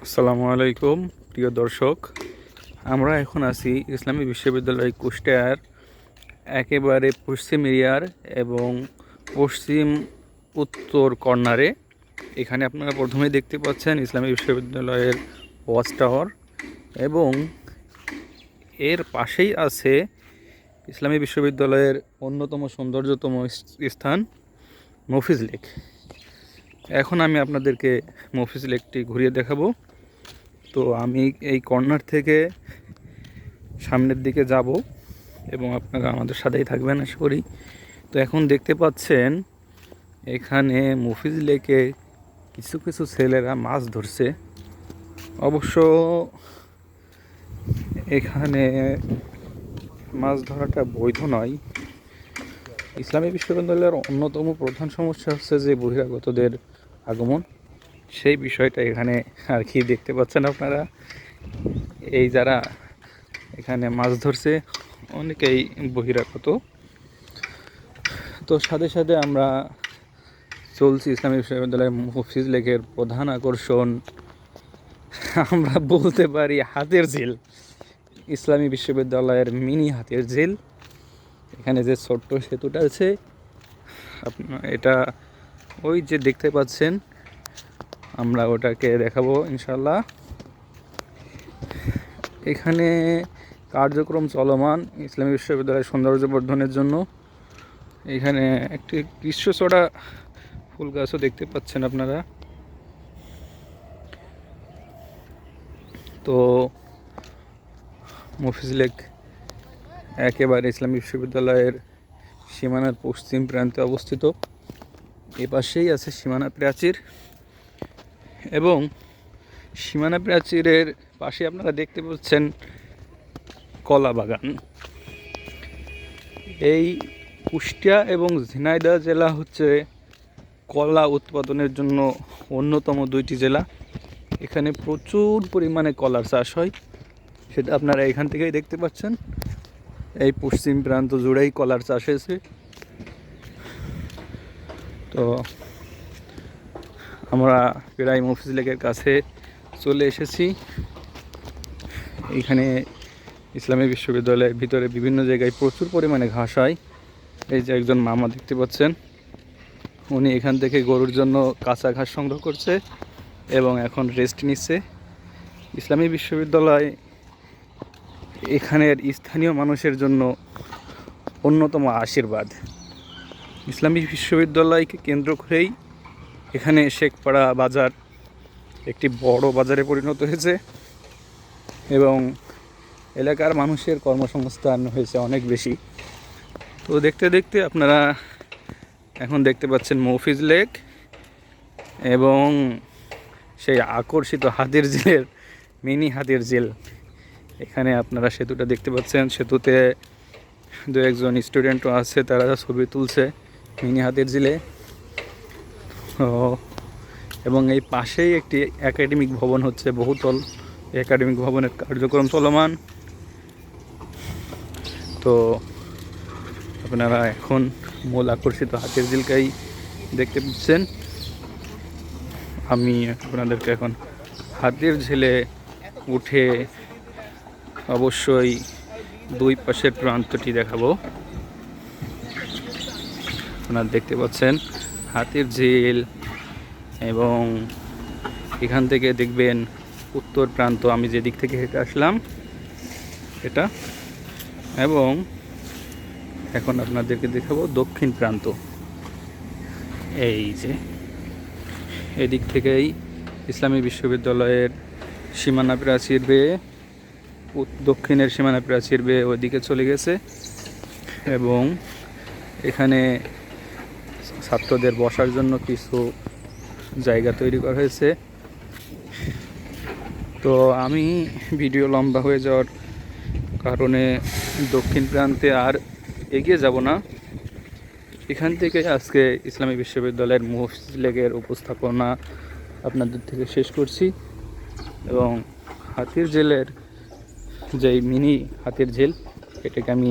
আসসালামু আলাইকুম প্রিয় দর্শক। আমরা এখন আছি ইসলামী বিশ্ববিদ্যালয় কুষ্টিয়ার একেবারে পশ্চিম এরিয়ার এবং পশ্চিম উত্তর কর্নারে। এখানে আপনারা প্রথমেই দেখতে পাচ্ছেন ইসলামী বিশ্ববিদ্যালয়ের ওয়াচ টাওয়ার এবং এর পাশেই আছে ইসলামী বিশ্ববিদ্যালয়ের অন্যতম সৌন্দর্যতম স্থান মফিজ লেক। এখন আমি আপনাদেরকে মফিজ লেকটি ঘুরিয়ে দেখাবো। তো আমি এই কর্নার থেকে সামনের দিকে যাব এবং আপনারা আমাদের সাথেই থাকবেন আশা করি। তো এখন দেখতে পাচ্ছেন এখানে মফিজ লেকে কিছু কিছু ছেলেরা মাছ ধরছে। অবশ্য এখানে মাছ ধরাটা বৈধ নয়। ইসলামী বিশ্ববিদ্যালয়ের অন্যতম প্রধান সমস্যা হচ্ছে যে বহিরাগতদের আগমন। সেই বিষয়টা এখানে আর কি দেখতে পাচ্ছেন আপনারা। এই যারা এখানে মাছ ধরছে অনেকেই বহিরাগত। তো সাথে সাথে আমরা চলছি ইসলামী বিশ্ববিদ্যালয়ের মফিজ লেকের প্রধান আকর্ষণ, আমরা বলতে পারি হাতের ঝিল। ইসলামী বিশ্ববিদ্যালয়ের মিনি হাতের ঝিল। এখানে যে ছোট্ট সেতুটা আছে এটা ওই যে দেখতে পাচ্ছেন, আমরা ওটাকে দেখাবো ইনশাল্লাহ। এখানে কার্যক্রম চলমান ইসলামী বিশ্ববিদ্যালয়ের সৌন্দর্য বর্ধনের জন্য। এখানে একটি কৃষ্ণচূড়া ফুল গাছও দেখতে পাচ্ছেন আপনারা। তো মফিজ লেক একেবারে ইসলামী বিশ্ববিদ্যালয়ের সীমানার পশ্চিম প্রান্তে অবস্থিত। এ পাশেই আছে সীমানা প্রাচীর এবং সীমানা প্রাচীরের পাশে আপনারা দেখতে পাচ্ছেন কলা বাগান। এই কুষ্টিয়া এবং ঝিনাইদহ জেলা হচ্ছে কলা উৎপাদনের জন্য অন্যতম দুইটি জেলা। এখানে প্রচুর পরিমাণে কলার চাষ হয়, সেটা আপনারা এখান থেকেই দেখতে পাচ্ছেন। এই পশ্চিম প্রান্ত জুড়েই কলার চাষ হয়েছে। তো আমরা প্রায় মফিজ লেকের কাছে চলে এসেছি। এখানে ইসলামী বিশ্ববিদ্যালয়ের ভিতরে বিভিন্ন জায়গায় প্রচুর পরিমাণে ঘাস হয়। এই যে একজন মামা দেখতে পাচ্ছেন, উনি এখান থেকে গরুর জন্য কাঁচা ঘাস সংগ্রহ করছে এবং এখন রেস্ট নিচ্ছে। ইসলামী বিশ্ববিদ্যালয় এখানের স্থানীয় মানুষের জন্য অন্যতম আশীর্বাদ। ইসলামী বিশ্ববিদ্যালয়কে কেন্দ্র করেই এখানে শেখপাড়া বাজার একটি বড় বাজারে পরিণত হয়েছে এবং এলাকার মানুষের কর্মসংস্থান হয়েছে অনেক বেশি। তো দেখতে দেখতে আপনারা এখন দেখতে পাচ্ছেন মফিজ লেক এবং সেই আকর্ষিত হাতির ঝিলের মিনি হাতির ঝিল। এখানে আপনারা সেতুটা দেখতে পাচ্ছেন, সেতুতে দু একজন স্টুডেন্টও আছে, তারা ছবি তুলছে মিনি হাতির ঝিলে। এবং এই পাশেই একটি একাডেমিক ভবন হচ্ছে বহুতল। একাডেমিক ভবনের কার্যক্রম চলমান। তো আপনারা এখন মূল আকর্ষিত হাতির ঝিলকেই দেখতে পাচ্ছেন। আমি আপনাদেরকে এখন হাতির ঝিলে উঠে অবশ্যই দুই পাশের প্রান্তটি দেখাবো। আপনারা দেখতে পাচ্ছেন হাতির ঝিল এবং এখান থেকে দেখবেন উত্তর প্রান্ত, আমি যে দিক থেকে হেঁটে আসলাম এটা, এবং এখন আপনাদেরকে দেখাবো দক্ষিণ প্রান্ত। এই যে এদিক থেকেই ইসলামী বিশ্ববিদ্যালয়ের সীমানা প্রাচীর বেয়ে, দক্ষিণের সীমানা প্রাচীর বেয়ে ওইদিকে চলে গেছে এবং এখানে ছাত্রদের বসার জন্য কিছু জায়গা তৈরি করা হয়েছে। তো আমি ভিডিও লম্বা হয়ে যাওয়ার কারণে দক্ষিণ প্রান্তে আর এগিয়ে যাব না। এখান থেকে আজকে ইসলামী বিশ্ববিদ্যালয়ের মফিজ লেকের উপস্থাপনা আপনাদের থেকে শেষ করছি এবং হাতির ঝিলের যেই মিনি হাতির ঝিল, এটাকে আমি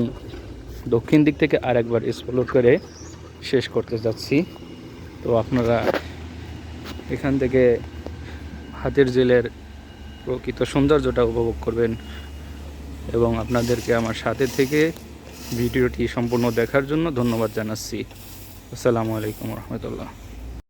দক্ষিণ দিক থেকে আরেকবার এক্সপ্লোর করে শেষ করতে যাচ্ছি। তো আপনারা এখান থেকে হাতির ঝিলের প্রকৃত সৌন্দর্যটা উপভোগ করবেন। এবং আপনাদেরকে আমার সাথে থেকে ভিডিওটি সম্পূর্ণ দেখার জন্য ধন্যবাদ জানাচ্ছি। আসসালামু আলাইকুম রহমতুল্লাহ।